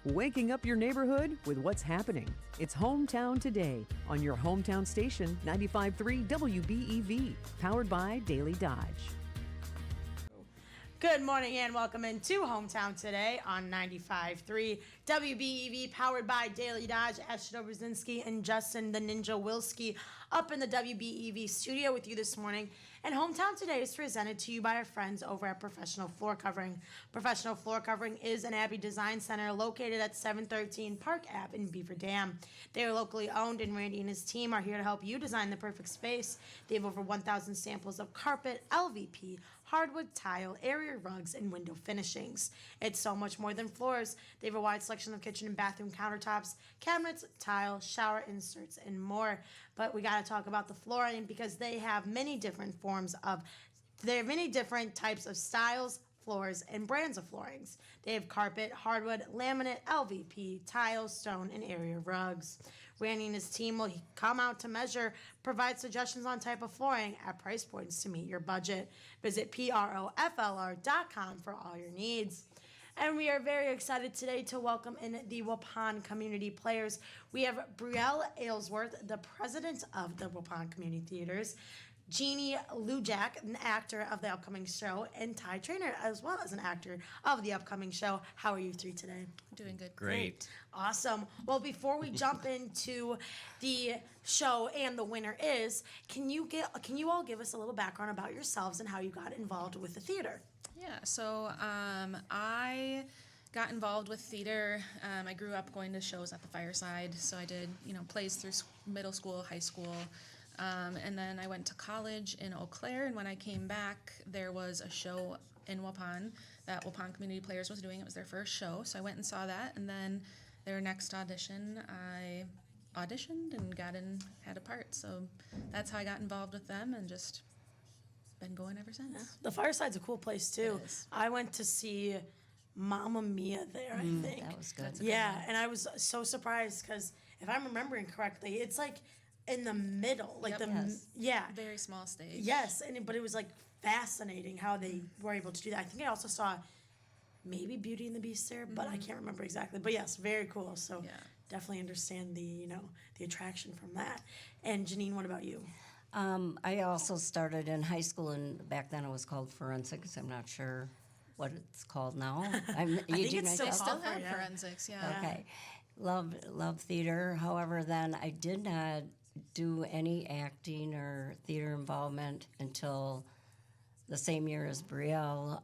waking up your neighborhood with what's happening. It's Hometown Today on your hometown station, 95.3 WBEV, powered by Daily Dodge. Good morning and welcome into Hometown Today on 95.3 WBEV, powered by Daily Dodge. Ashton Brzezinski and Justin the Ninja Wilski up in the WBEV studio with you this morning. And Hometown Today is presented to you by our friends over at Professional Floor Covering. Professional Floor Covering is an Abbey Design Center located at 713 Park Ave in Beaver Dam. They are locally owned, and Randy and his team are here to help you design the perfect space. They have over 1,000 samples of carpet, LVP, hardwood tile, area rugs, and window finishings. It's so much more than floors. They have a wide selection of kitchen and bathroom countertops, cabinets, tile, shower inserts, and more. But we got to talk about the flooring because they have many different types of styles, floors, and brands of floorings. They have carpet, hardwood, laminate, LVP, tile, stone, and area rugs. Randy and his team will come out to measure, provide suggestions on type of flooring at price points to meet your budget. Visit PROFLR.com for all your needs. And we are very excited today to welcome in the Waupun community players. We have Brielle Aylesworth, the president of the Waupun Community Theaters, Jeannie Lujak, an actor of the upcoming show, and Ty Trainer, as well as an actor of the upcoming show. How are you three today? Doing good. Great. Awesome. Well, before we jump into the show and the winner is, can you all give us a little background about yourselves and how you got involved with the theater? Yeah, so I got involved with theater. I grew up going to shows at the Fireside, so I did, plays through middle school, high school. And then I went to college in Eau Claire, and when I came back, there was a show in Waupun that Waupun Community Players was doing. It was their first show, so I went and saw that, and then their next audition, I auditioned and had a part. So that's how I got involved with them, and just been going ever since. The Fireside's a cool place, too. It is. I went to see Mamma Mia there, I think. That was good. Yeah, and I was so surprised because if I'm remembering correctly, it's like in the middle, like Yep. yeah, Very small stage. yes, but it was like fascinating how they were able to do that. I think I also saw maybe Beauty and the Beast there, but I can't remember exactly. But yes, very cool. So Yeah. definitely understand the the attraction from that. And Janine, what about you? I also started in high school, and back then it was called forensics. I'm not sure what it's called now. I'm aging it's still myself. Still Oh, have yeah. forensics, yeah. Okay. Love theater. However, then I did not do any acting or theater involvement until the same year as Brielle,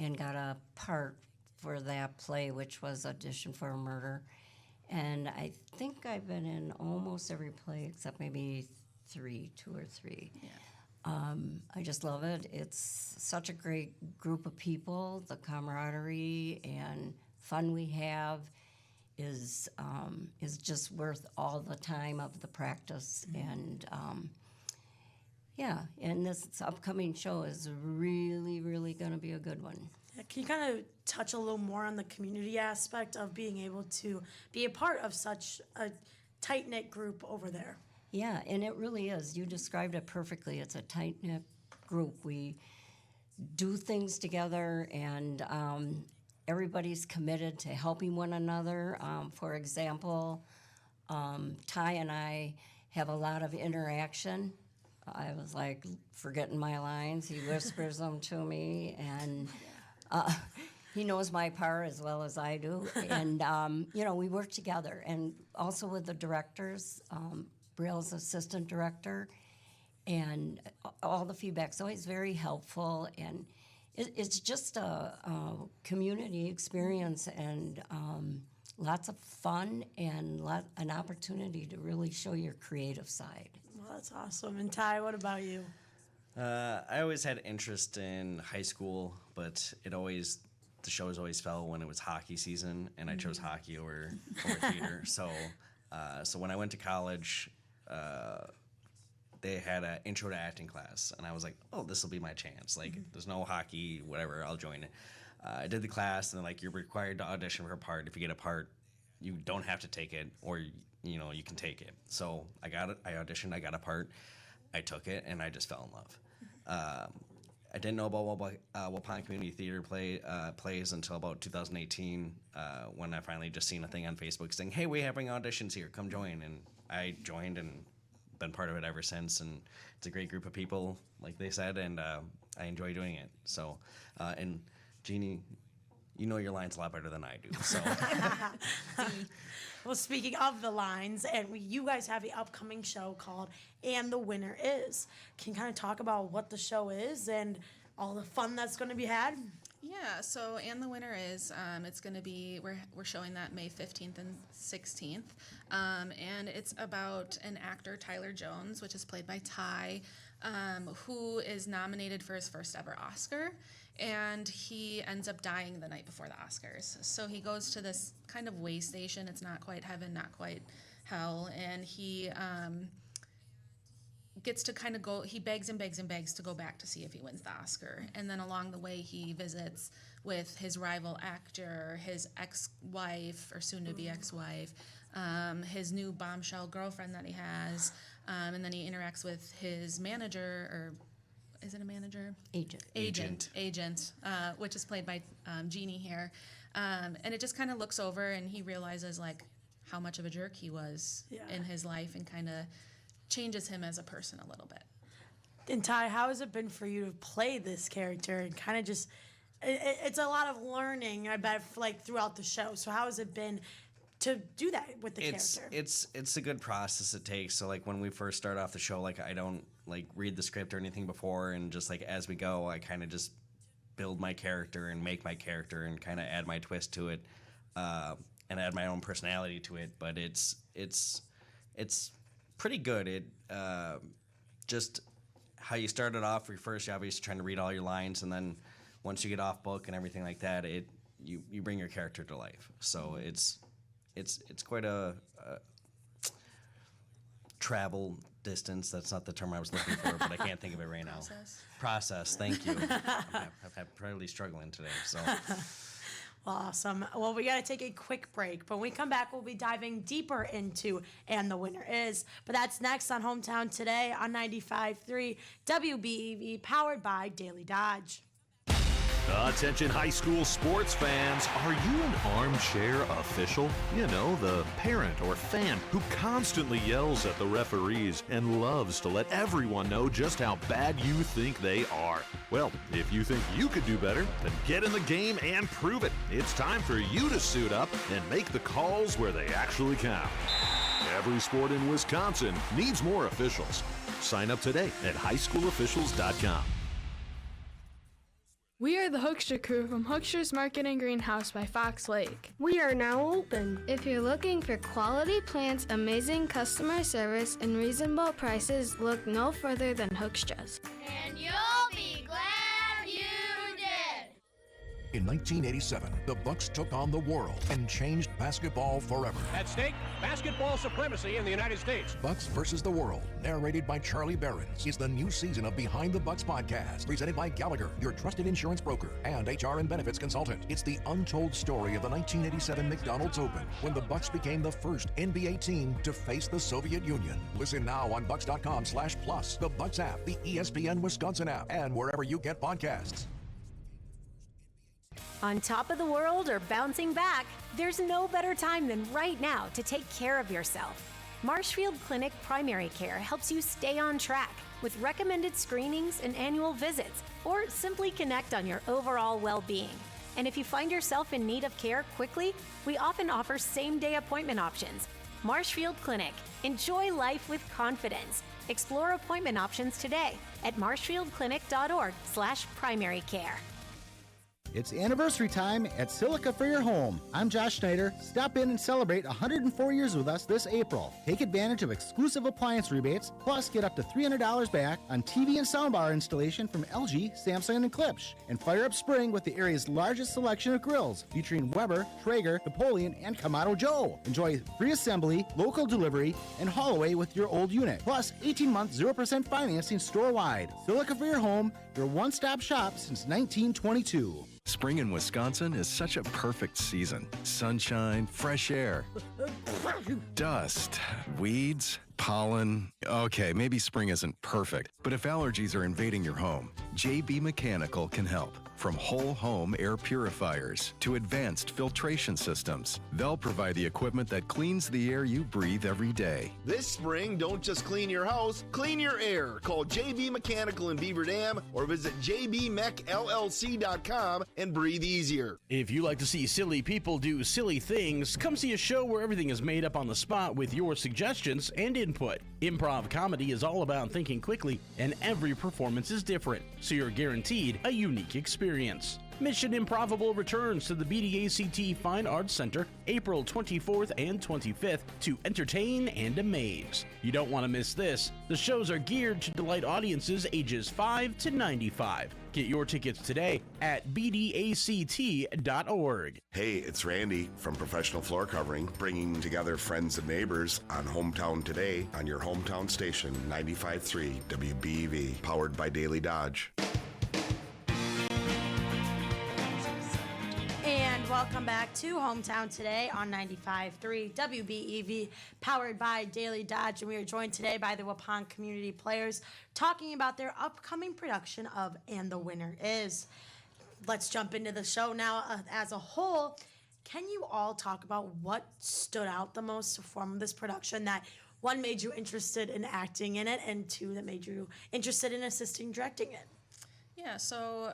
and got a part for that play, which was Audition for a Murder. And I think I've been in almost every play except maybe two or three. Yeah. I just love it. It's such a great group of people. The camaraderie and fun we have is just worth all the time of the practice. And and this upcoming show is really, really going to be a good one. Yeah, can you kind of touch a little more on the community aspect of being able to be a part of such a tight-knit group over there? Yeah, and it really is. You described it perfectly. It's a tight-knit group. We do things together, and everybody's committed to helping one another. For example, Ty and I have a lot of interaction. I was like forgetting my lines. He whispers them to me, and he knows my part as well as I do. And, we work together. And also with the directors, Brielle's assistant director, and all the feedback's always very helpful. And it's just a community experience, and lots of fun and an opportunity to really show your creative side. Well, that's awesome. And Ty, what about you? I always had interest in high school, but the shows always fell when it was hockey season, and I chose hockey over theater. So when I went to college, they had an intro to acting class, and I was like, oh, this will be my chance. Like, there's no hockey, whatever, I'll join it. I did the class, and like, you're required to audition for a part. If you get a part, you don't have to take it, or you can take it. So I got it. I auditioned. I got a part. I took it, and I just fell in love. I didn't know about Waupun Community Theater plays until about 2018 when I finally just seen a thing on Facebook saying, hey, we're having auditions here, come join. And I joined and been part of it ever since. And it's a great group of people, like they said, and I enjoy doing it. So, and Jeannie, you know your lines a lot better than I do. So, Well, speaking of the lines, and you guys have an upcoming show called And the Winner Is. Can you kind of talk about what the show is and all the fun that's going to be had? Yeah, so And the Winner Is, it's going to be, we're showing that May 15th and 16th, and it's about an actor, Tyler Jones, which is played by Ty, who is nominated for his first ever Oscar, and he ends up dying the night before the Oscars. So he goes to this kind of way station. It's not quite heaven, not quite hell, and he gets to kind of go, he begs and begs and begs to go back to see if he wins the Oscar. And then along the way, he visits with his rival actor, his ex-wife, or soon-to-be ex-wife, his new bombshell girlfriend that he has, and then he interacts with his manager, or is it a manager? Agent, which is played by Jeannie here. And it just kind of looks over, and he realizes, like, how much of a jerk he was in his life, and kind of changes him as a person a little bit. And Ty, how has it been for you to play this character and kind of just, it's a lot of learning, I bet, like throughout the show. So how has it been to do that with the character? It's a good process it takes. So like when we first start off the show, like I don't like read the script or anything before, and just like as we go, I kind of just build my character and make my character and kind of add my twist to it, and add my own personality to it. But it's pretty good. It just how you started off. First, you're obviously trying to read all your lines, and then once you get off book and everything like that, you bring your character to life. So it's quite a travel distance. That's not the term I was looking for, but I can't think of it right now. Process. Thank you. I'm probably struggling today. So. Awesome. Well, we got to take a quick break, but when we come back, we'll be diving deeper into And the Winner Is. But that's next on Hometown Today on 95.3 WBEV, powered by Daily Dodge. Attention high school sports fans, are you an armchair official? You know, the parent or fan who constantly yells at the referees and loves to let everyone know just how bad you think they are. Well, if you think you could do better, then get in the game and prove it. It's time for you to suit up and make the calls where they actually count. Every sport in Wisconsin needs more officials. Sign up today at highschoolofficials.com. We are the Hoekstra crew from Hoekstra's Market and Greenhouse by Fox Lake. We are now open. If you're looking for quality plants, amazing customer service, and reasonable prices, look no further than Hoekstra's. And you'll be glad you did. In 1987, the Bucks took on the world and changed basketball forever. At stake, basketball supremacy in the United States. Bucks versus the World, narrated by Charlie Behrens, is the new season of Behind the Bucks podcast, presented by Gallagher, your trusted insurance broker and HR and benefits consultant. It's the untold story of the 1987 McDonald's Open, when the Bucks became the first NBA team to face the Soviet Union. Listen now on bucks.com/plus, the Bucks app, the ESPN Wisconsin app, and wherever you get podcasts. On top of the world or bouncing back, there's no better time than right now to take care of yourself. Marshfield Clinic Primary Care helps you stay on track with recommended screenings and annual visits, or simply connect on your overall well-being. And if you find yourself in need of care quickly, we often offer same-day appointment options. Marshfield Clinic. Enjoy life with confidence. Explore appointment options today at marshfieldclinic.org/primary care. It's anniversary time at Silica for your home. I'm Josh Schneider. Stop in and celebrate 104 years with us this April. Take advantage of exclusive appliance rebates, plus get up to $300 back on TV and soundbar installation from LG, Samsung, and Klipsch. And fire up spring with the area's largest selection of grills, featuring Weber, Traeger, Napoleon, and Kamado Joe. Enjoy free assembly, local delivery, and haul away with your old unit. Plus 18-month 0% financing store-wide. Silica for your home, your one-stop shop since 1922. Spring in Wisconsin is such a perfect season. Sunshine, fresh air, dust, weeds, pollen. Okay, maybe spring isn't perfect, but if allergies are invading your home, JB Mechanical can help. From whole home air purifiers to advanced filtration systems, they'll provide the equipment that cleans the air you breathe every day. This spring, don't just clean your house, clean your air. Call JB Mechanical in Beaver Dam or visit jbmechllc.com and breathe easier. If you like to see silly people do silly things, come see a show where everything is made up on the spot with your suggestions and input. Improv comedy is all about thinking quickly, and every performance is different, so you're guaranteed a unique experience. Mission Improbable returns to the BDACT Fine Arts Center April 24th and 25th to entertain and amaze. You don't want to miss this. The shows are geared to delight audiences ages 5 to 95. Get your tickets today at bdact.org. Hey, it's Randy from Professional Floor Covering, bringing together friends and neighbors on Hometown Today on your hometown station, 95.3 WBEV, powered by Daily Dodge. Welcome back to Hometown Today on 95.3 WBEV, powered by Daily Dodge. And we are joined today by the Waupun Community Players talking about their upcoming production of And the Winner Is. Let's jump into the show now. As a whole, can you all talk about what stood out the most from this production that, one, made you interested in acting in it, and two, that made you interested in assisting directing it? Yeah, so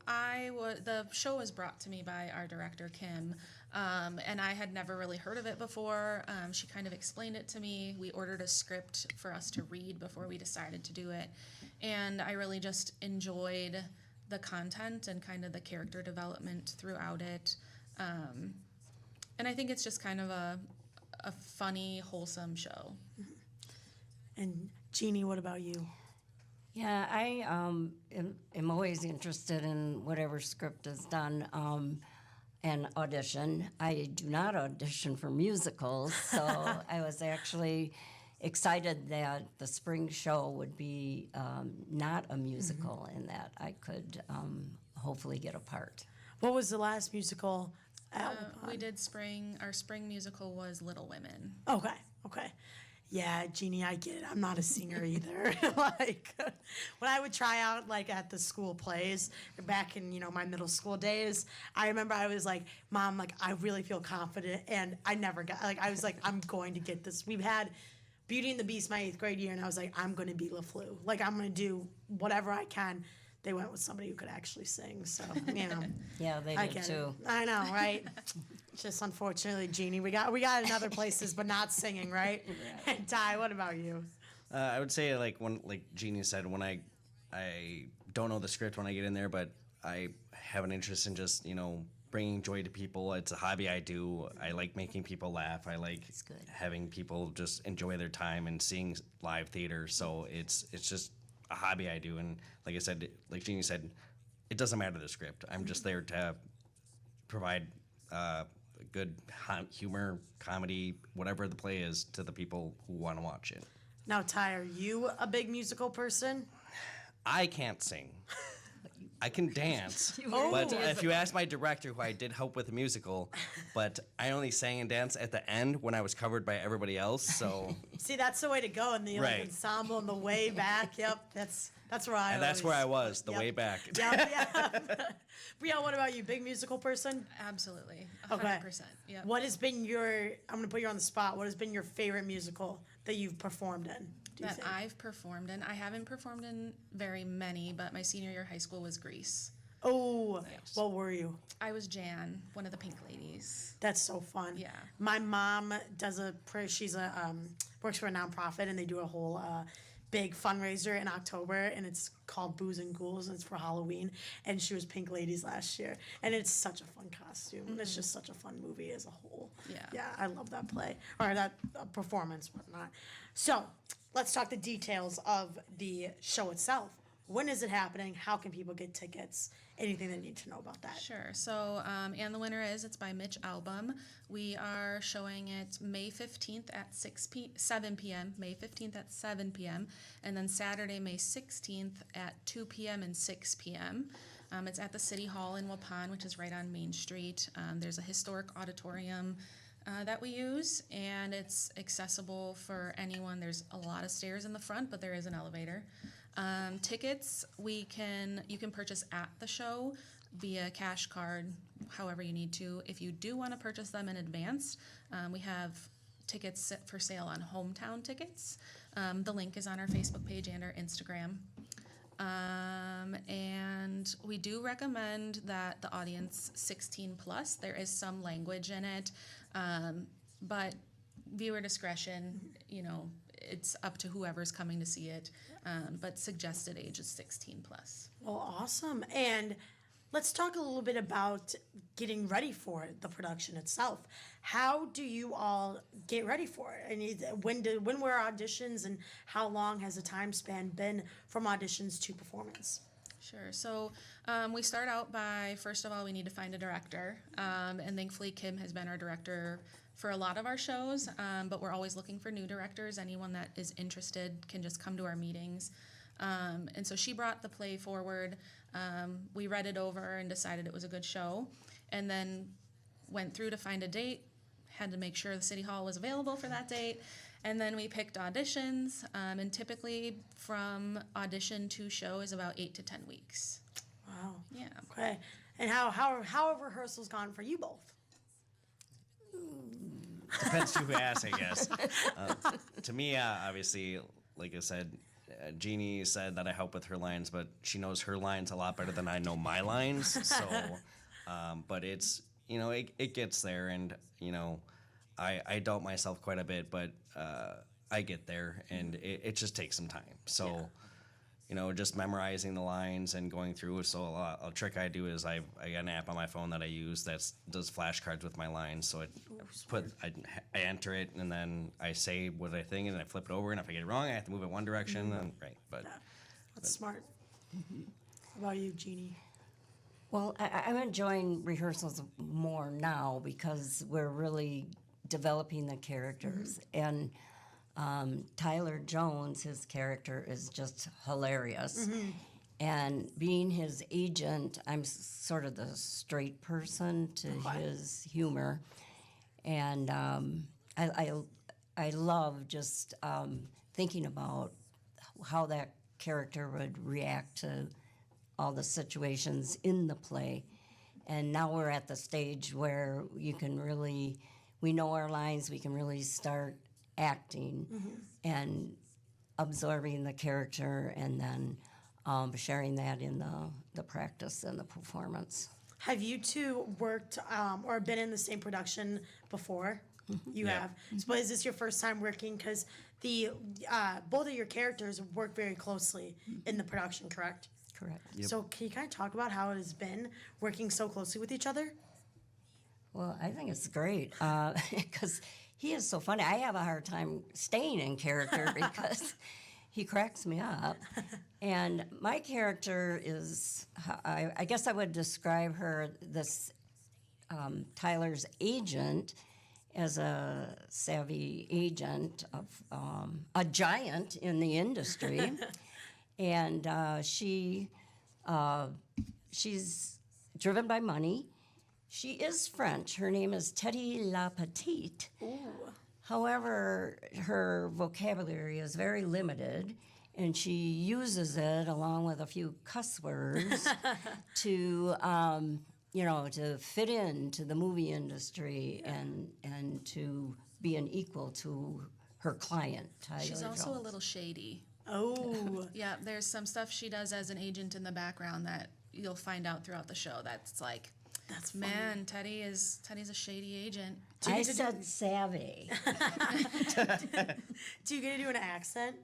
the show was brought to me by our director, Kim, and I had never really heard of it before. She kind of explained it to me. We ordered a script for us to read before we decided to do it, and I really just enjoyed the content and kind of the character development throughout it. And I think it's just kind of a funny, wholesome show. And Jeannie, what about you? Yeah, I am always interested in whatever script is done and audition. I do not audition for musicals, so I was actually excited that the spring show would be not a musical and that I could hopefully get a part. What was the last musical? We did spring. Our spring musical was Little Women. Okay. Yeah, Jeannie, I get it. I'm not a singer either. Like, when I would try out, like, at the school plays back in, my middle school days, I remember I was like, Mom, like, I really feel confident, and I never got, like, I was like, I'm going to get this. We've had Beauty and the Beast my 8th grade year, and I was like, I'm going to be LaFleur. Like, I'm going to do whatever I can. They went with somebody who could actually sing, so, Yeah, they did too. I know, right? Just unfortunately, Jeannie, we got it in other places, but not singing, right? And Ty, what about you? I would say, like Jeannie said, when I don't know the script when I get in there, but I have an interest in just bringing joy to people. It's a hobby I do. I like making people laugh. I like having people just enjoy their time and seeing live theater. So it's just a hobby I do. And like I said, like Jeannie said, it doesn't matter the script. I'm just there to provide good humor, comedy, whatever the play is, to the people who want to watch it. Now, Ty, are you a big musical person? I can't sing. I can dance, but if you ask my director, who I did help with the musical, but I only sang and danced at the end when I was covered by everybody else. So see, that's the way to go in the ensemble and the way back. Yep, that's where I. And that's where I was, the way back. Yep. Brielle, what about you? Big musical person? Absolutely, 100%. Okay. Yep. What has been I'm going to put you on the spot. What has been your favorite musical that you've performed in? That I've performed in. I haven't performed in very many, but my senior year of high school was Grease. Oh, yes. What were you? I was Jan, one of the Pink Ladies. That's so fun. Yeah. My mom she's works for a nonprofit, and they do a whole big fundraiser in October, and it's called Booze and Ghouls, and it's for Halloween, and she was Pink Ladies last year, and it's such a fun costume. Mm-hmm. It's just such a fun movie as a whole. Yeah, I love that play, or that performance, whatnot. So let's talk the details of the show itself. When is it happening? How can people get tickets? Anything they need to know about that? Sure. So, And the Winner Is, it's by Mitch Album. We are showing it May 15th at 7 p.m., May 15th at 7 p.m., and then Saturday, May 16th at 2 p.m. and 6 p.m. It's at the City Hall in Waupun, which is right on Main Street. There's a historic auditorium that we use, and it's accessible for anyone. There's a lot of stairs in the front, but there is an elevator. Tickets you can purchase at the show via cash card, however you need to. If you do want to purchase them in advance, we have tickets set for sale on Hometown Tickets. The link is on our Facebook page and our Instagram. And we do recommend that the audience 16 plus. There is some language in it, but viewer discretion, it's up to whoever's coming to see it. But suggested age is 16 plus. Well, awesome. And let's talk a little bit about getting ready for the production itself. How do you all get ready for it? And when were auditions, and how long has the time span been from auditions to performance? Sure. So we start out by, first of all, we need to find a director. And thankfully, Kim has been our director for a lot of our shows, but we're always looking for new directors. Anyone that is interested can just come to our meetings. And so she brought the play forward. We read it over and decided it was a good show, and then went through to find a date, had to make sure the City Hall was available for that date, and then we picked auditions, and typically from audition to show is about 8 to 10 weeks. Wow. Yeah. Okay. And how have rehearsals gone for you both? Depends who asks, I guess. To me, obviously, like I said, Jeannie said that I help with her lines, but she knows her lines a lot better than I know my lines. So, but it's, it gets there, and, I doubt myself quite a bit, but I get there, and it just takes some time. So, just memorizing the lines and going through. So a trick I do is I got an app on my phone that I use that does flashcards with my lines. So I enter it, and then I say what I think, and I flip it over. And if I get it wrong, I have to move it one direction. And right, but that's smart. How about you, Jeannie? Well, I'm enjoying rehearsals more now because we're really developing the characters. And Tyler Jones, his character, is just hilarious. And being his agent, I'm sort of the straight person to his humor. And I love just thinking about how that character would react to all the situations in the play. And now we're at the stage where we know our lines, we can really start acting and absorbing the character, and then sharing that in the practice and the performance. Have you two worked or been in the same production before? You have. So is this your first time working? Because both of your characters work very closely in the production, correct? Correct. Yep. So can you kind of talk about how it has been working so closely with each other? Well, I think it's great because he is so funny. I have a hard time staying in character because he cracks me up. And my character is, I guess I would describe her, Tyler's agent, as a savvy agent of a giant in the industry. And she's driven by money. She is French. Her name is Teddy La Petite. Ooh. However, her vocabulary is very limited, and she uses it along with a few cuss words to, to fit into the movie industry and to be an equal to her client, Tyler She's also Jones. a little shady. Oh. Yeah, there's some stuff she does as an agent in the background that you'll find out throughout the show. That's like, man, Teddy's a shady agent. I said savvy. Do you get to do an accent?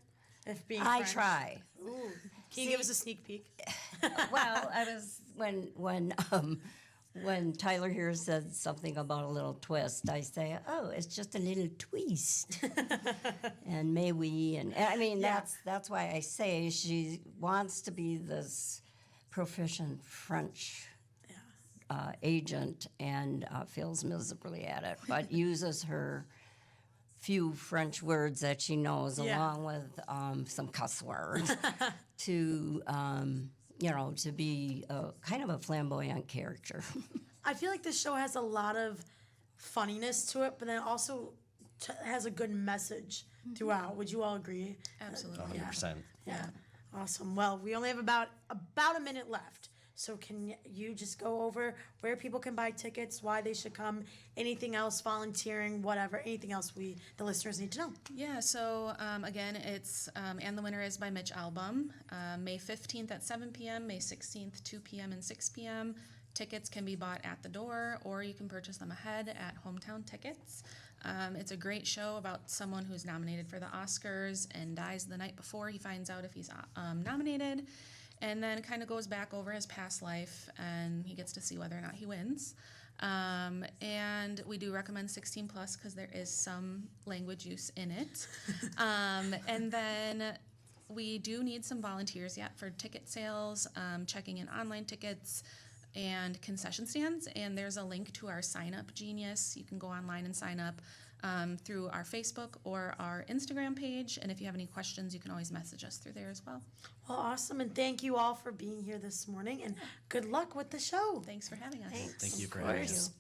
If being I French? try. Ooh. Can you give us a sneak peek? Well, I was when Tyler here said something about a little twist, I say, "Oh, it's just a little twist," and may we, and I mean that's why I say she wants to be this proficient French agent and fails miserably at it, but uses her few French words that she knows along with some cuss words to to be kind of a flamboyant character. I feel like this show has a lot of funniness to it, but then it also has a good message throughout. Would you all agree? Absolutely. 100%. Yeah. Awesome. Well, we only have about a minute left. So can you just go over where people can buy tickets, why they should come, anything else, volunteering, whatever, anything else the listeners need to know? Yeah, so again, it's And the Winner Is by Mitch Album, May 15th at 7 p.m., May 16th, 2 p.m. and 6 p.m. Tickets can be bought at the door, or you can purchase them ahead at Hometown Tickets. It's a great show about someone who's nominated for the Oscars and dies the night before he finds out if he's nominated, and then kind of goes back over his past life, and he gets to see whether or not he wins. And we do recommend 16 plus because there is some language use in it. And then we do need some volunteers yet for ticket sales, checking in online tickets, and concession stands. And there's a link to our Sign Up Genius. You can go online and sign up through our Facebook or our Instagram page. And if you have any questions, you can always message us through there as well. Well, awesome. And thank you all for being here this morning. And good luck with the show. Thanks for having us. Thanks. Thank you for Of having course. us.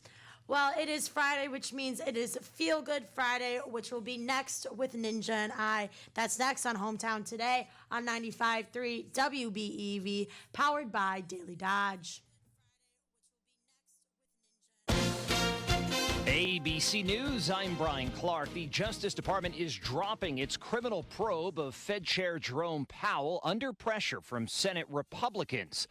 Well, it is Friday, which means it is Feel Good Friday, which will be next with Ninja and I. That's next on Hometown Today on 95.3 WBEV, powered by Daily Dodge. ABC News, I'm Brian Clark. The Justice Department is dropping its criminal probe of Fed Chair Jerome Powell under pressure from Senate Republicans.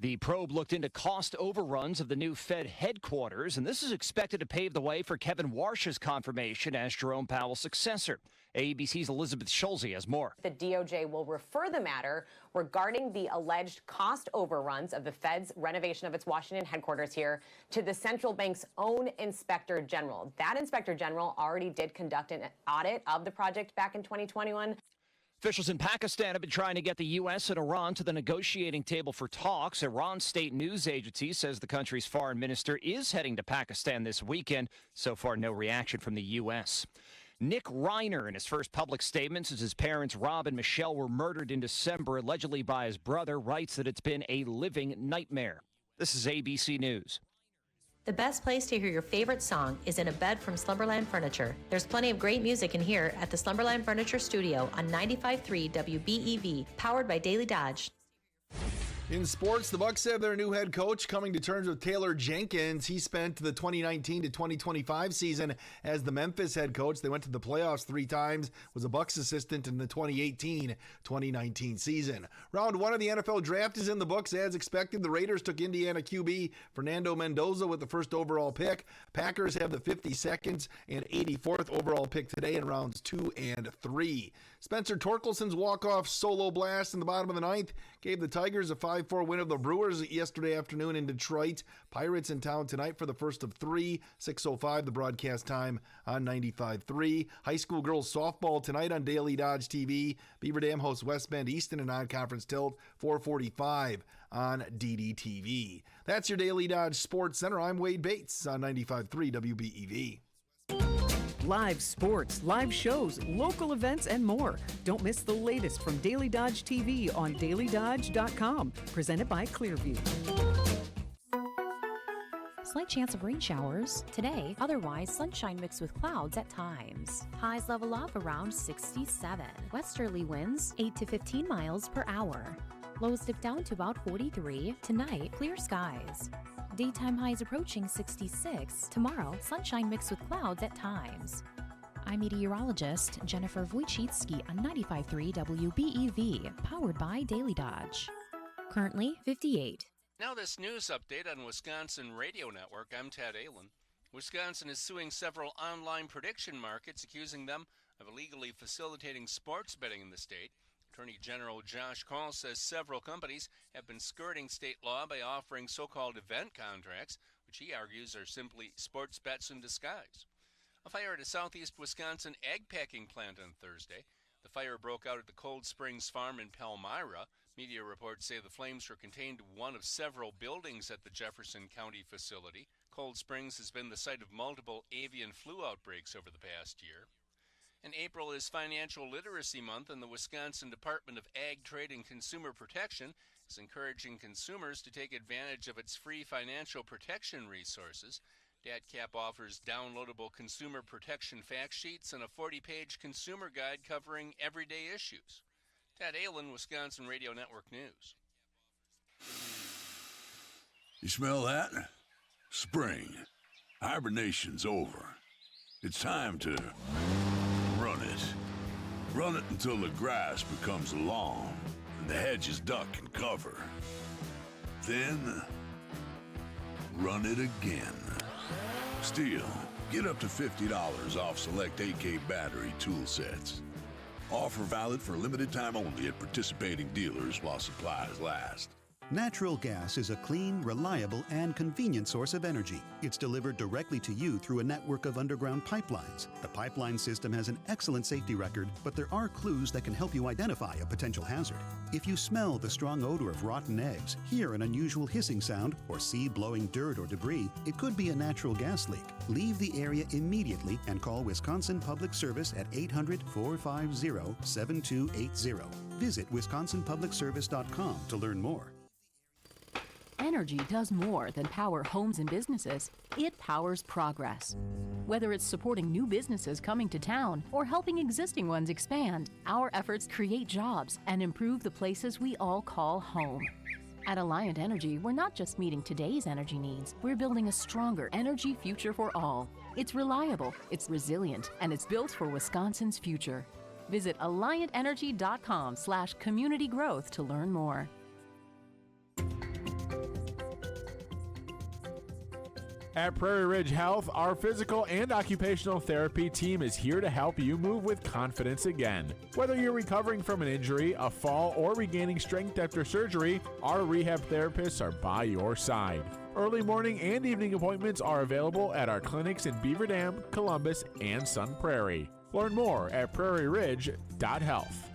The probe looked into cost overruns of the new Fed headquarters, and this is expected to pave the way for Kevin Warsh's confirmation as Jerome Powell's successor. ABC's Elizabeth Schulze has more. The DOJ will refer the matter regarding the alleged cost overruns of the Fed's renovation of its Washington headquarters here to the central bank's own inspector general. That inspector general already did conduct an audit of the project back in 2021. Officials in Pakistan have been trying to get the U.S. and Iran to the negotiating table for talks. Iran's state news agency says the country's foreign minister is heading to Pakistan this weekend. So far, no reaction from the U.S. Nick Reiner, in his first public statement since his parents Rob and Michelle were murdered in December, allegedly by his brother, writes that it's been a living nightmare. This is ABC News. The best place to hear your favorite song is in a bed from Slumberland Furniture. There's plenty of great music in here at the Slumberland Furniture Studio on 95.3 WBEV, powered by Daily Dodge. In sports, the Bucks have their new head coach coming to terms with Taylor Jenkins. He spent the 2019 to 2025 season as the Memphis head coach. They went to the playoffs 3 times, was a Bucks assistant in the 2018-2019 season. Round 1 of the NFL draft is in the books as expected. The Raiders took Indiana QB Fernando Mendoza with the first overall pick. Packers have the 52nd and 84th overall pick today in rounds 2 and 3. Spencer Torkelson's walk-off solo blast in the bottom of the 9th gave the Tigers a 5-4 win of the Brewers yesterday afternoon in Detroit. Pirates in town tonight for the first of 3, 6:05 the broadcast time on 95.3. High school girls softball tonight on Daily Dodge TV. Beaver Dam hosts West Bend Easton in non-conference tilt, 4:45 on DDTV. That's your Daily Dodge Sports Center. I'm Wade Bates on 95.3 WBEV. Live sports, live shows, local events, and more. Don't miss the latest from Daily Dodge TV on dailydodge.com. Presented by Clearview. Slight chance of rain showers today, otherwise sunshine mixed with clouds at times. Highs level off around 67. Westerly winds 8 to 15 miles per hour. Lows dip down to about 43. Tonight, clear skies. Daytime highs approaching 66. Tomorrow, sunshine mixed with clouds at times. I'm meteorologist Jennifer Wojcicki on 95.3 WBEV, powered by Daily Dodge. Currently 58. Now this news update on Wisconsin Radio Network. I'm Ted Allen. Wisconsin is suing several online prediction markets, accusing them of illegally facilitating sports betting in the state. Attorney General Josh Call says several companies have been skirting state law by offering so-called event contracts, which he argues are simply sports bets in disguise. A fire at a southeast Wisconsin egg packing plant on Thursday. The fire broke out at the Cold Springs Farm in Palmyra. Media reports say the flames were contained to one of several buildings at the Jefferson County facility. Cold Springs has been the site of multiple avian flu outbreaks over the past year. And April is Financial Literacy Month, and the Wisconsin Department of Ag, Trade, and Consumer Protection is encouraging consumers to take advantage of its free financial protection resources. DATCAP offers downloadable consumer protection fact sheets and a 40-page consumer guide covering everyday issues. Ted Allen, Wisconsin Radio Network News. You smell that? Spring. Hibernation's over. It's time to run it. Run it until the grass becomes long and the hedges duck and cover. Then, run it again. Still, get up to $50 off select AK battery tool sets. Offer valid for limited time only at participating dealers while supplies last. Natural gas is a clean, reliable, and convenient source of energy. It's delivered directly to you through a network of underground pipelines. The pipeline system has an excellent safety record, but there are clues that can help you identify a potential hazard. If you smell the strong odor of rotten eggs, hear an unusual hissing sound, or see blowing dirt or debris, it could be a natural gas leak. Leave the area immediately and call Wisconsin Public Service at 800-450-7280. Visit wisconsinpublicservice.com to learn more. Energy does more than power homes and businesses. It powers progress. Whether it's supporting new businesses coming to town or helping existing ones expand, our efforts create jobs and improve the places we all call home. At Alliant Energy, we're not just meeting today's energy needs, we're building a stronger energy future for all. It's reliable, it's resilient, and it's built for Wisconsin's future. Visit alliantenergy.com/community growth to learn more. At Prairie Ridge Health, our physical and occupational therapy team is here to help you move with confidence again. Whether you're recovering from an injury, a fall, or regaining strength after surgery, our rehab therapists are by your side. Early morning and evening appointments are available at our clinics in Beaver Dam, Columbus, and Sun Prairie. Learn more at prairieridge.health.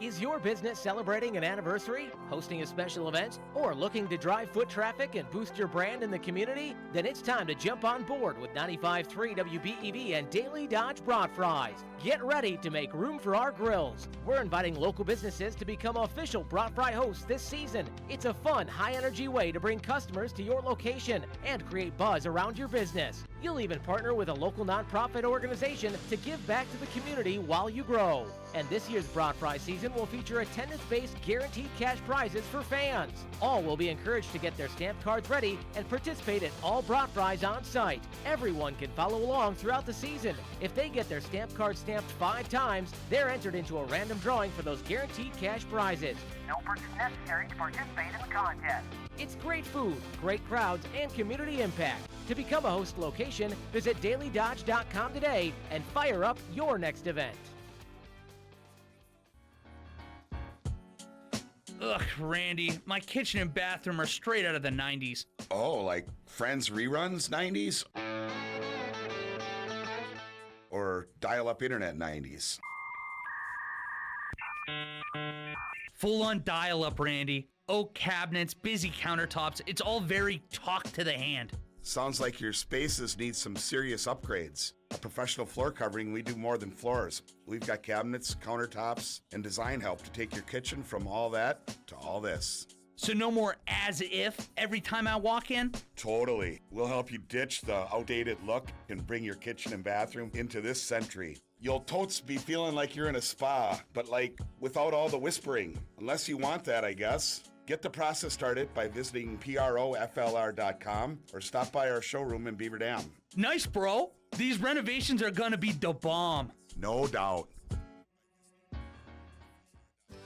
Is your business celebrating an anniversary, hosting a special event, or looking to drive foot traffic and boost your brand in the community? Then it's time to jump on board with 95.3 WBEV and Daily Dodge Brat Fries. Get ready to make room for our grills. We're inviting local businesses to become official Brat Fry hosts this season. It's a fun, high-energy way to bring customers to your location and create buzz around your business. You'll even partner with a local nonprofit organization to give back to the community while you grow. And this year's Brat Fry season will feature attendance-based guaranteed cash prizes for fans. All will be encouraged to get their stamped cards ready and participate in all Brat Fries on site. Everyone can follow along throughout the season. If they get their stamped card stamped 5 times, they're entered into a random drawing for those guaranteed cash prizes. No purchase necessary to participate in the contest. It's great food, great crowds, and community impact. To become a host location, visit dailydodge.com today and fire up your next event. Ugh, Randy, my kitchen and bathroom are straight out of the 90s. Oh, like Friends reruns 90s? Or dial-up internet 90s? Full-on dial-up, Randy. Oak cabinets, busy countertops, it's all very talk to the hand. Sounds like your spaces need some serious upgrades. At Professional Floor Covering, we do more than floors. We've got cabinets, countertops, and design help to take your kitchen from all that to all this. So no more as if every time I walk in? Totally. We'll help you ditch the outdated look and bring your kitchen and bathroom into this century. You'll totes be feeling like you're in a spa, but like without all the whispering. Unless you want that, I guess. Get the process started by visiting proflr.com or stop by our showroom in Beaver Dam. Nice, bro. These renovations are gonna be the bomb. No doubt.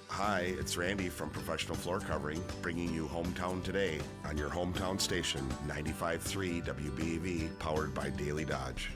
Hi, it's Randy from Professional Floor Covering, bringing you Hometown Today on your hometown station, 95.3 WBEV, powered by Daily Dodge.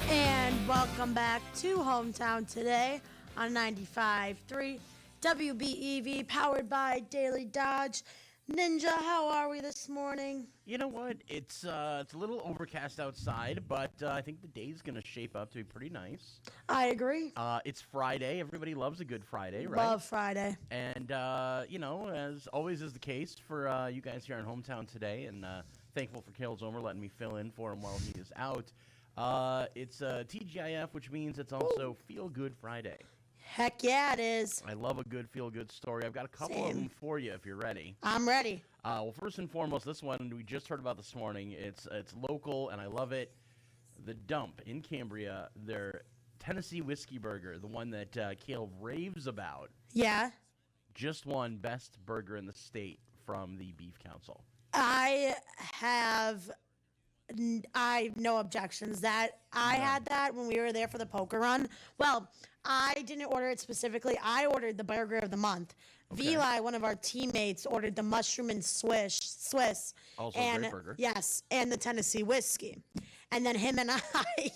And welcome back to Hometown Today on 95.3 WBEV, powered by Daily Dodge. Ninja, how are we this morning? You know what? It's a little overcast outside, but I think the day's going to shape up to be pretty nice. I agree. It's Friday. Everybody loves a good Friday, right? Love Friday. And, as always is the case for you guys here on Hometown Today, and thankful for Kale Zomer letting me fill in for him while he is out. It's TGIF, which means it's also Feel Good Friday. Heck yeah, it is. I love a good feel-good story. I've got a couple of Same. them for you if you're ready. I'm ready. Well, first and foremost, this one we just heard about this morning. It's local, and I love it. The Dump in Cambria, their Tennessee Whiskey Burger, the one that Caleb raves about, Yeah. just won Best Burger in the state from the Beef Council. I have no objections. That I had that when we were there for the poker run. Well, I didn't order it specifically. I ordered the burger of the month. Vili, one of our teammates, ordered the mushroom and Swiss. Also and, a great burger. Yes, and the Tennessee whiskey. And then him and I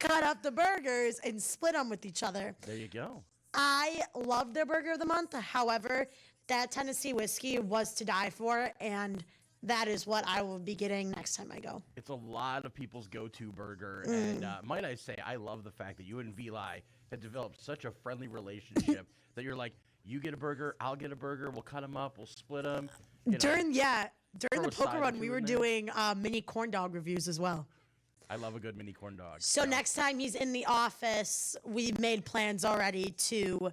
cut up the burgers and split them with each other. There you go. I love their burger of the month. However, that Tennessee whiskey was to die for, and that is what I will be getting next time I go. It's a lot of people's go-to burger, and might I say, I love the fact that you and Vili have developed such a friendly relationship that you're like, you get a burger, I'll get a burger, we'll cut them up, we'll split them. During the throw a poker side or run, two we in were there. doing mini corn dog reviews as well. I love a good mini corn dog. So next time he's in the office, we've made plans already to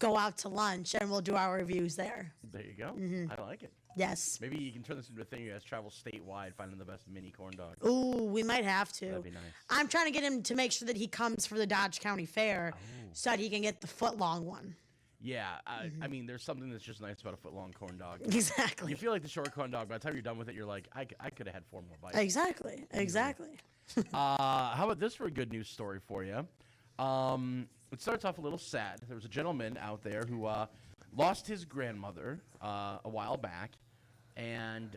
go out to lunch, and we'll do our reviews there. There you go. Mhm. I like it. Yes. Maybe you can turn this into a thing. You guys travel statewide, finding the best mini corn dog. Ooh, we might have to. That'd be nice. I'm trying to get him to make sure that he comes for the Dodge County Fair so that he can get the foot-long one. Yeah, I mean, there's something that's just nice about a foot-long corn dog. Exactly. You feel like the short corn dog. By the time you're done with it, you're like, I could have had 4 more bites. Exactly. How about this for a good news story for you? It starts off a little sad. There was a gentleman out there who lost his grandmother a while back, and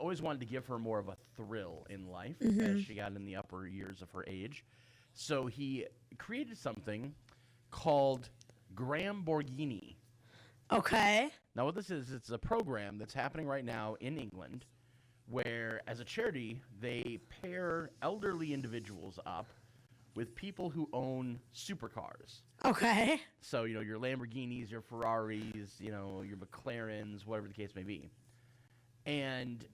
always wanted to give her more of a thrill in life as she got in the upper years of her age. So he created something called Graham Borghini. Okay. Now what this is, it's a program that's happening right now in England where, as a charity, they pair elderly individuals up with people who own supercars. Okay. So, your Lamborghinis, your Ferraris, your McLarens, whatever the case may be. And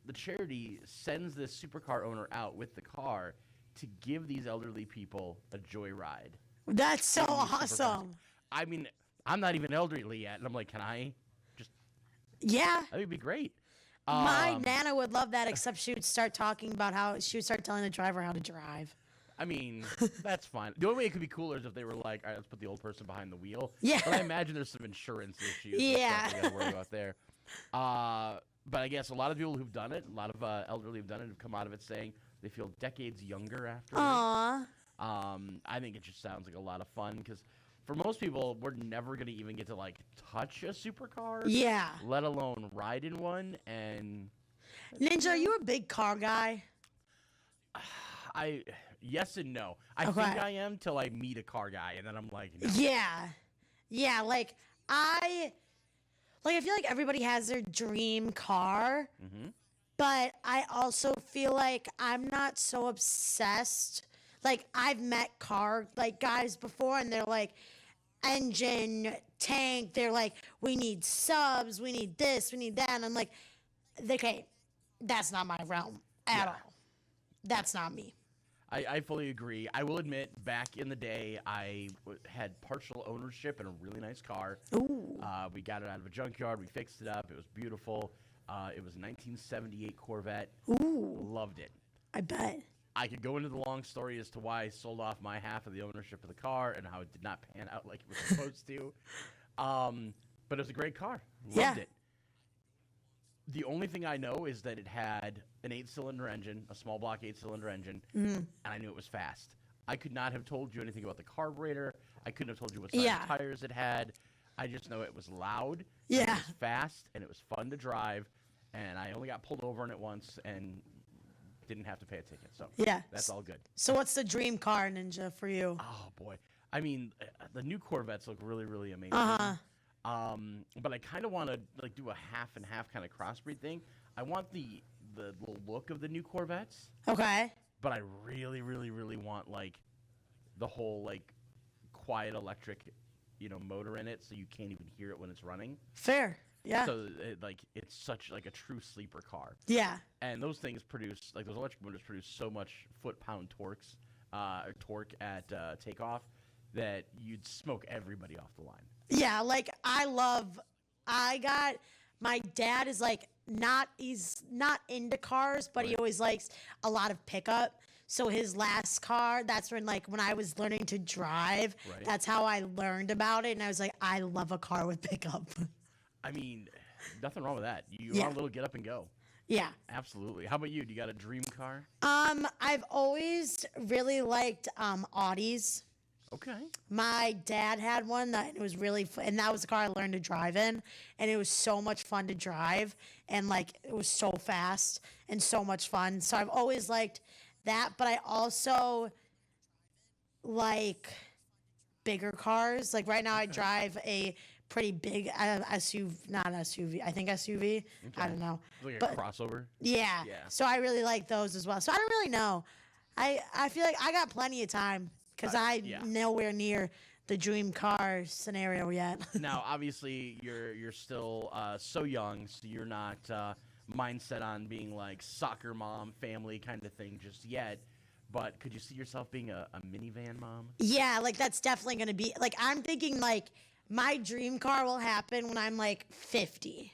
the charity sends this supercar owner out with the car to give these elderly people a joyride. That's so in these supercars. awesome. I mean, I'm not even elderly yet, and I'm like, can I just... Yeah. That would be great. My Nana would love that, except she would start talking about how she would start telling the driver how to drive. I mean, that's fine. The only way it could be cooler is if they were like, all right, let's put the old person behind the wheel. Yeah. But I imagine there's some insurance issues. Yeah. And stuff we gotta worry about there. But I guess a lot of people who've done it, a lot of elderly who've done it, have come out of it saying they feel decades younger after. Aww. I think it just sounds like a lot of fun because for most people, we're never going to even get to like touch a supercar. Yeah. Let alone ride in one. And Ninja, are you a big car guy? Yes and no. I think I am till I meet a car guy, and then I'm like, no. Yeah. Like I feel like everybody has their dream car, but I also feel like I'm not so obsessed. Like I've met car guys before, and they're like engine, tank. They're like, we need subs, we need this, we need that, and I'm like, okay, that's not my realm at all. That's not me. I fully agree. I will admit, back in the day, I had partial ownership in a really nice car. Ooh. We got it out of a junkyard. We fixed it up. It was beautiful. It was a 1978 Corvette. Ooh. Loved it. I bet. I could go into the long story as to why I sold off my half of the ownership of the car and how it did not pan out like it was supposed to. But it was a great car. Loved it. The only thing I know is that it had an 8-cylinder engine, a small block 8-cylinder engine, and I knew it was fast. I could not have told you anything about the carburetor. I couldn't have told you what size tires it had. I just know it was loud, it was fast, and it was fun to drive, and I only got pulled over in it once and didn't have to pay a ticket, so that's all good. So what's the dream car, Ninja, for you? Oh, boy. I mean, the new Corvettes look really, really amazing. But I kind of want to do a half and half kind of crossbreed thing. I want the look of the new Corvettes. Okay. But I really, really, really want the whole quiet electric, motor in it, so you can't even hear it when it's running. Fair. Yeah. So it's such a true sleeper car. Yeah. And those things produce those electric motors produce so much foot-pound torque at takeoff that you'd smoke everybody off the line. Yeah, like my dad is like he's not into cars, but he always likes a lot of pickup. So his last car, that's when I was learning to drive, that's how I learned about it. And I was like, I love a car with pickup. I mean, nothing wrong with that. You Yeah. want a little get up and go. Yeah. Absolutely. How about you? Do you got a dream car? I've always really liked Audis. Okay. My dad had one that it was really fun, and that was the car I learned to drive in, and it was so much fun to drive, and it was so fast and so much fun. So I've always liked that, but I also like bigger cars. Like right now, I drive a pretty big SUV, not SUV. I think SUV. I don't know. Like But- a crossover? Yeah. Yeah. So I really like those as well. So I don't really know. I feel like I got plenty of time because I'm nowhere near the dream car scenario yet. Now, obviously, you're still so young, so you're not mindset on being like soccer mom, family kind of thing just yet. But could you see yourself being a minivan mom? Yeah, that's definitely going to be I'm thinking my dream car will happen when I'm 50.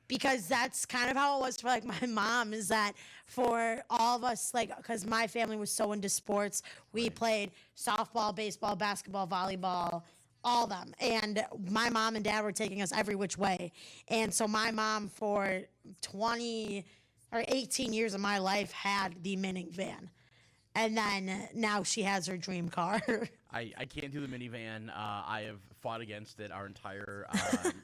Because that's kind of how it was for my mom, is that for all of us, because my family was so into sports, we played softball, baseball, basketball, volleyball, all of them. And my mom and dad were taking us every which way. And so my mom for 20 or 18 years of my life had the minivan. And then now she has her dream car. I can't do the minivan. I have fought against it our entire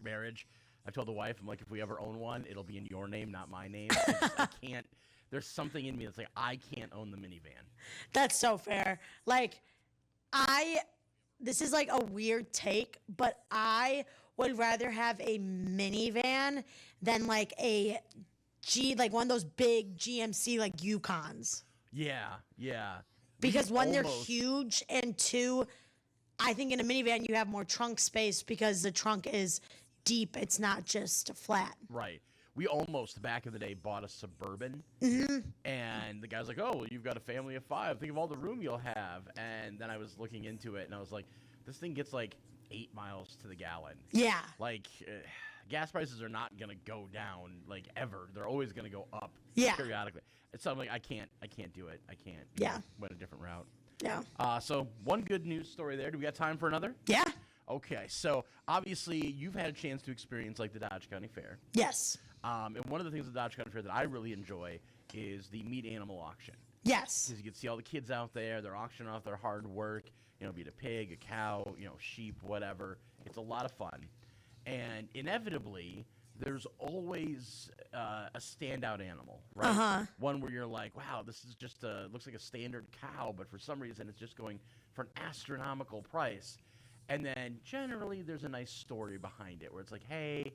marriage. I've told the wife, I'm like, if we ever own one, it'll be in your name, not my name. I can't. There's something in me that's like, I can't own the minivan. That's so fair. This is a weird take, but I would rather have a minivan than one of those big GMC Yukons. Yeah. Because one, they're Almost. huge, and two, I think in a minivan you have more trunk space because the trunk is deep. It's not just flat. Right. We almost, back in the day, bought a Suburban. And the guy's like, oh, you've got a family of 5. Think of all the room you'll have. And then I was looking into it, and I was like, this thing gets 8 miles to the gallon. Yeah. Gas prices are not going to go down, ever. They're always going to go up periodically. It's something I can't do it. I can't. Yeah. Went a different route. Yeah. So one good news story there. Do we got time for another? Yeah. Okay, so obviously you've had a chance to experience the Dodge County Fair. Yes. And one of the things at the Dodge County Fair that I really enjoy is the meat animal auction. Yes. Because you can see all the kids out there, they're auctioning off their hard work, be it a pig, a cow, sheep, whatever. It's a lot of fun. And inevitably, there's always a standout animal, right? Uh-huh. One where you're like, wow, this is just looks like a standard cow, but for some reason it's just going for an astronomical price. And then generally there's a nice story behind it where it's like, hey,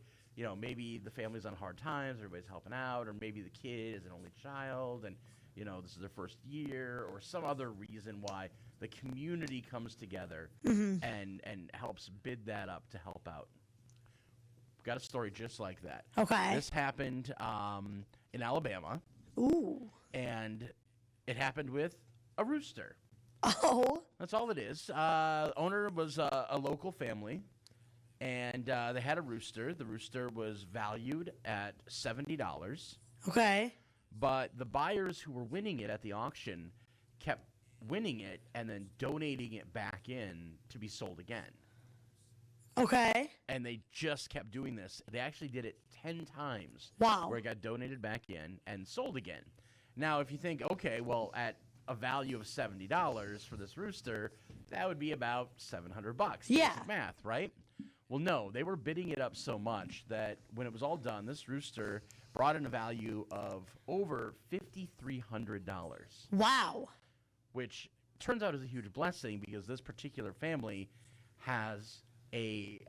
maybe the family's on hard times, everybody's helping out, or maybe the kid is an only child and, this is their first year, or some other reason why the community comes together and helps bid that up to help out. We've got a story just like that. Okay. This happened in Alabama. Ooh. And it happened with a rooster. Oh. That's all it is. Owner was a local family, and they had a rooster. The rooster was valued at $70. Okay. But the buyers who were winning it at the auction kept winning it and then donating it back in to be sold again. Okay. And they just kept doing this. They actually did it 10 times. Wow. Where it got donated back in and sold again. Now, if you think, okay, well, at a value of $70 for this rooster, that would be about $700. Yeah. Basic math, right? Well, no, they were bidding it up so much that when it was all done, this rooster brought in a value of over $5,300. Wow. Which turns out is a huge blessing because this particular family has a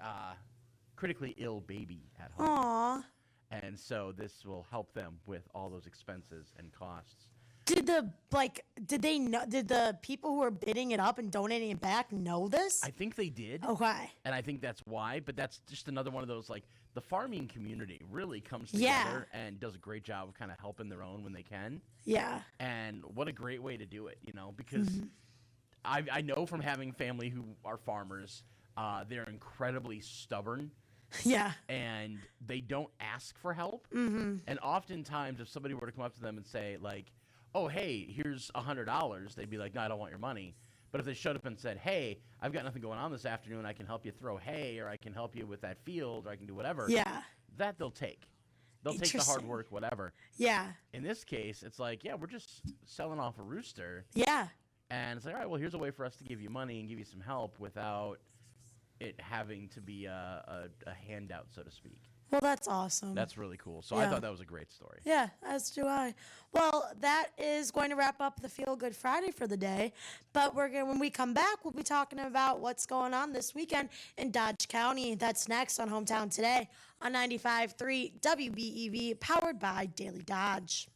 critically ill baby at home. Aww. And so this will help them with all those expenses and costs. Did they know? Did the people who were bidding it up and donating it back know this? I think they did. Okay. And I think that's why. But that's just another one of those, the farming community really comes Yeah. together and does a great job of kind of helping their own when they can. Yeah. And what a great way to do it, because I know from having family who are farmers, they're incredibly stubborn. Yeah. And they don't ask for help. Mm-hmm. And oftentimes, if somebody were to come up to them and say, like, oh, hey, here's $100, they'd be like, no, I don't want your money. But if they showed up and said, hey, I've got nothing going on this afternoon, I can help you throw hay, or I can help you with that field, or I can do whatever. Yeah. That they'll take. They'll take the hard work, whatever. Yeah. In this case, it's like, yeah, we're just selling off a rooster. Yeah. And it's like, all right, well, here's a way for us to give you money and give you some help without it having to be a handout, so to speak. Well, that's awesome. That's really cool. So I thought that was a great story. Yeah, as do I. Well, that is going to wrap up the Feel Good Friday for the day. But when we come back, we'll be talking about what's going on this weekend in Dodge County. That's next on Hometown Today on 95.3 WBEV, powered by Daily Dodge.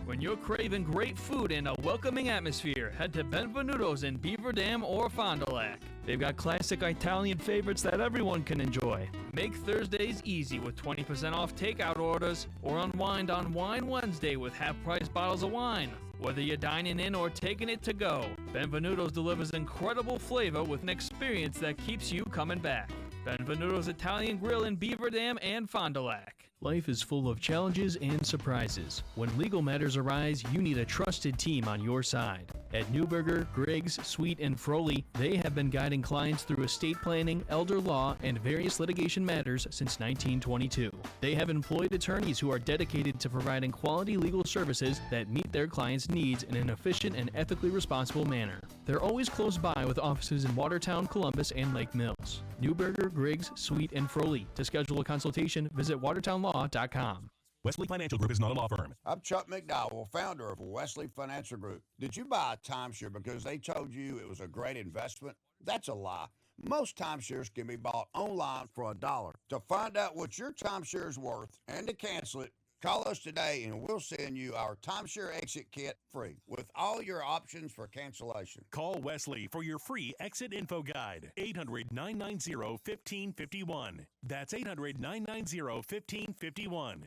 When you're craving great food and a welcoming atmosphere, head to Benvenuto's in Beaver Dam or Fond du Lac. They've got classic Italian favorites that everyone can enjoy. Make Thursdays easy with 20% off takeout orders, or unwind on Wine Wednesday with half-price bottles of wine. Whether you're dining in or taking it to go, Benvenuto's delivers incredible flavor with an experience that keeps you coming back. Benvenuto's Italian Grill in Beaver Dam and Fond du Lac. Life is full of challenges and surprises. When legal matters arise, you need a trusted team on your side. At Newberger, Griggs, Sweet, and Froley, they have been guiding clients through estate planning, elder law, and various litigation matters since 1922. They have employed attorneys who are dedicated to providing quality legal services that meet their clients' needs in an efficient and ethically responsible manner. They're always close by with offices in Watertown, Columbus, and Lake Mills. Newberger, Griggs, Sweet, and Froley. To schedule a consultation, visit watertownlaw.com. Wesley Financial Group is not a law firm. I'm Chuck McDowell, founder of Wesley Financial Group. Did you buy a timeshare because they told you it was a great investment? That's a lie. Most timeshares can be bought online for $1. To find out what your timeshare is worth and to cancel it, call us today and we'll send you our timeshare exit kit free with all your options for cancellation. Call Wesley for your free exit info guide. 800-990-1551. That's 800-990-1551.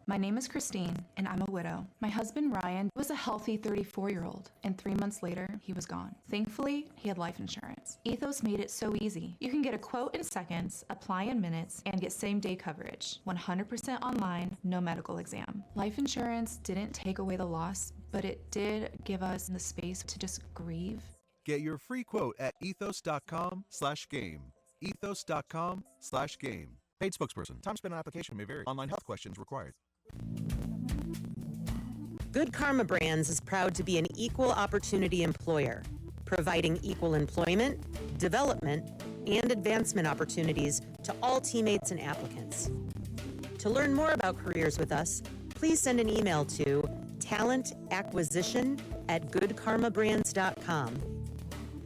My name is Christine, and I'm a widow. My husband, Ryan, was a healthy 34-year-old, and 3 months later, he was gone. Thankfully, he had life insurance. Ethos made it so easy. You can get a quote in seconds, apply in minutes, and get same-day coverage. 100% online, no medical exam. Life insurance didn't take away the loss, but it did give us the space to just grieve. Get your free quote at ethos.com/game. Ethos.com/game. Paid spokesperson. Time spent on application may vary. Online health questions required. Good Karma Brands is proud to be an equal opportunity employer, providing equal employment, development, and advancement opportunities to all teammates and applicants. To learn more about careers with us, please send an email to talentacquisition@goodkarmabrands.com.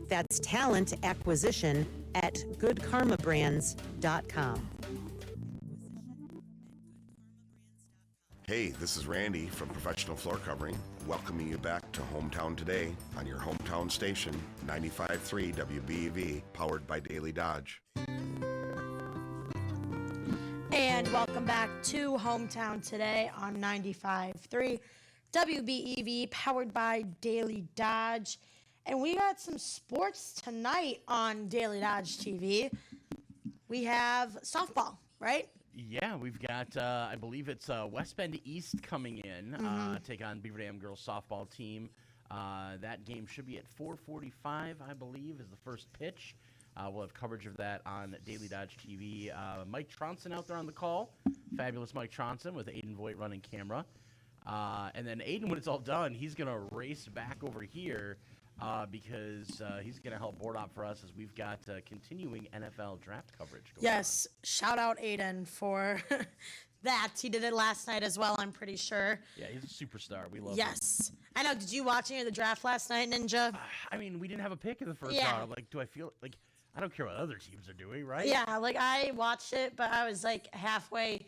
That's talentacquisition@goodkarmabrands.com. Hey, this is Randy from Professional Floor Covering, welcoming you back to Hometown Today on your hometown station, 95.3 WBEV, powered by Daily Dodge. And welcome back to Hometown Today on 95.3 WBEV, powered by Daily Dodge. And we got some sports tonight on Daily Dodge TV. We have softball, right? Yeah, we've got, I believe it's West Bend East coming in, take on Beaver Dam girls softball team. That game should be at 4:45, I believe, is the first pitch. We'll have coverage of that on Daily Dodge TV. Mike Tronson out there on the call. Fabulous Mike Tronson with Aiden Voigt running camera. And then Aiden, when it's all done, he's going to race back over here because he's going to help board op for us as we've got continuing NFL draft coverage going Yes, shout out Aiden for that. He did it last night as well, I'm pretty sure. Yeah, he's a superstar. We love him. Yes. I know. Did you watch any of the draft last night, Ninja? I mean, we didn't have a pick in the first round. I'm like, do I feel like I don't care what other teams are doing, right? Yeah, like I watched it, but I was like halfway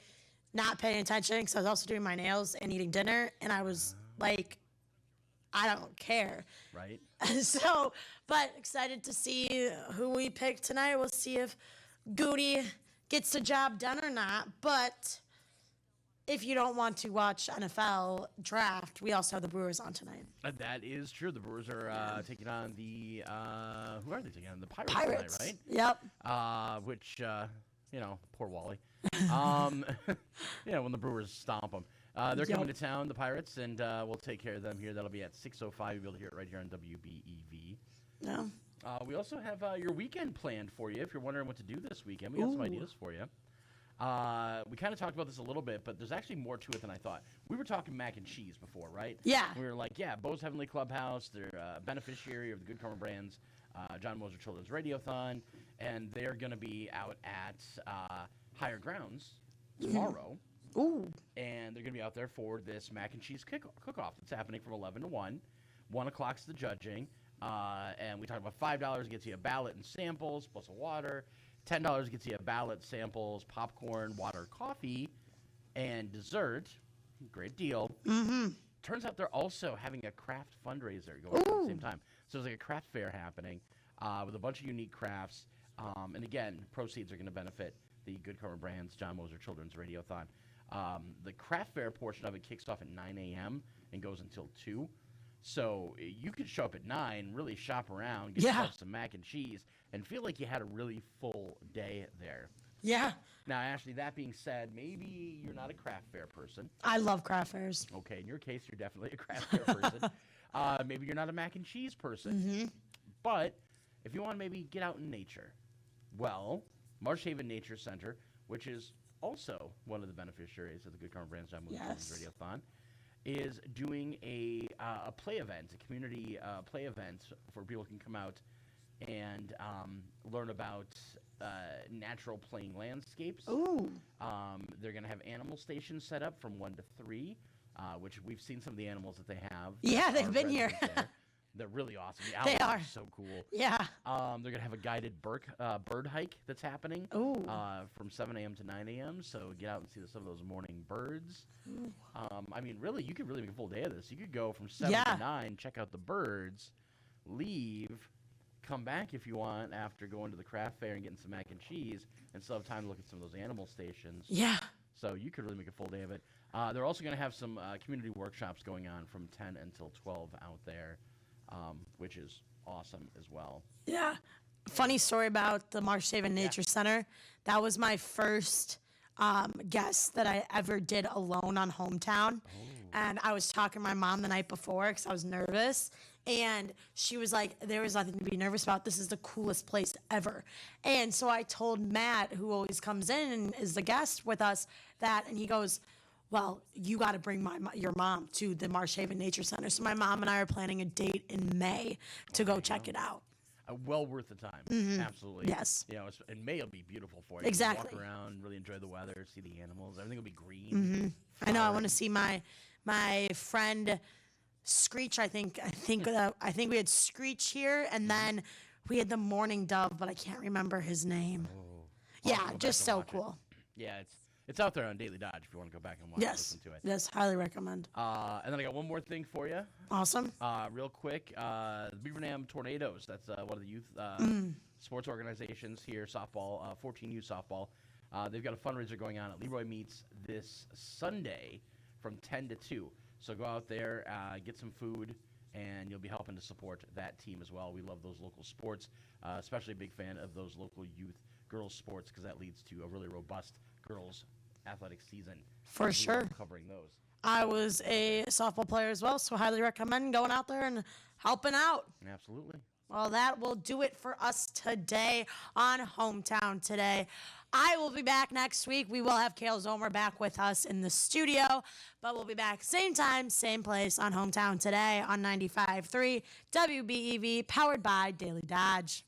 not paying attention because I was also doing my nails and eating dinner, and I was like, I don't care. Right. So, but excited to see who we pick tonight. We'll see if Goody gets the job done or not. But if you don't want to watch NFL draft, we also have the Brewers on tonight. That is true. The Brewers are taking on the who are they taking on? The Pirates. Pirates. Tonight, Yep. Which poor Wally. When the Brewers stomp them. They're coming to town, the Pirates, and we'll take care of them here. That'll be at 6:05. You'll be able to hear it right here on WBEV. Yeah. We also have your weekend planned for you. If you're wondering what to do this weekend, we got some ideas for you. We kind of talked about this a little bit, but there's actually more to it than I thought. We were talking mac and cheese before, right? Yeah. We were like, Bo's Heavenly Clubhouse. They're a beneficiary of the Good Karma Brands John Moser Children's Radiothon, and they're going to be out at Higher Grounds tomorrow. Ooh. And they're going to be out there for this mac and cheese cook-off that's happening from 11 to 1. 1 o'clock's the judging. And we talked about $5 gets you a ballot and samples plus a water. $10 gets you a ballot, samples, popcorn, water, coffee, and dessert. Great deal. Mm-hmm. Turns out they're also having a craft fundraiser going on at the same time. So there's like a craft fair happening with a bunch of unique crafts. And again, proceeds are going to benefit the Good Karma Brands John Moser Children's Radiothon. The craft fair portion of it kicks off at 9 a.m. and goes until 2. So you could show up at 9, really shop around, get yourself some mac and cheese, and feel like you had a really full day there. Yeah. Now, Ashley, that being said, maybe you're not a craft fair person. I love craft fairs. Okay, in your case, you're definitely a craft fair person. Maybe you're not a mac and cheese person. Mm-hmm. But if you want to maybe get out in nature, well, Marsh Haven Nature Center, which is also one of the beneficiaries of the Good Karma Brands John Moser Children's Radiothon, is doing a play event, a community play event where people can come out and learn about natural playing landscapes. Ooh. They're going to have animal stations set up from 1 to 3, which we've seen some of the animals that they have. Yeah, they've been here. They're really awesome. The They owls are. So cool. Yeah. They're going to have a guided bird hike that's happening from 7 a.m. to 9 a.m. So get out and see some of those morning birds. Really, you could really make a full day of this. You could go from 7 to 9, check out the birds, leave, come back if you want after going to the craft fair and getting some mac and cheese, and still have time to look at some of those animal stations. Yeah. So you could really make a full day of it. They're also going to have some community workshops going on from 10 until 12 out there. Which is awesome as well. Yeah. Funny story about the Marsh Haven Nature Center. That was my first guest that I ever did alone on Hometown. And I was talking to my mom the night before because I was nervous. And she was like, there was nothing to be nervous about. This is the coolest place ever. And so I told Matt, who always comes in and is the guest with us, that, and he goes, well, you got to bring your mom to the Marsh Haven Nature Center. So my mom and I are planning a date in May to go check it out. Well worth the time. Mhm. Absolutely. Yes. And May will be beautiful for you. Exactly. You can walk around, really enjoy the weather, see the animals. Everything will be green. Mm-hmm. I know. I want to see my friend Screech. I think we had Screech here, and then we had the mourning dove, but I can't remember his name. Yeah, just so cool. Yeah, it's out there on Daily Dodge if you want to go back and watch listen to it. Yes, highly recommend. And then I got one more thing for you. Awesome. Real quick, the Beaver Dam Tornadoes. That's one of the youth sports organizations here, softball, 14U softball. They've got a fundraiser going on at Leroy Meats this Sunday from 10 to 2. So go out there, get some food, and you'll be helping to support that team as well. We love those local sports, especially a big fan of those local youth girls sports because that leads to a really robust girls athletic season. For sure. Covering those. I was a softball player as well, so highly recommend going out there and helping out. Absolutely. Well, that will do it for us today on Hometown Today. I will be back next week. We will have Kale Zomer back with us in the studio, but we'll be back same time, same place on Hometown Today on 95.3 WBEV, powered by Daily Dodge.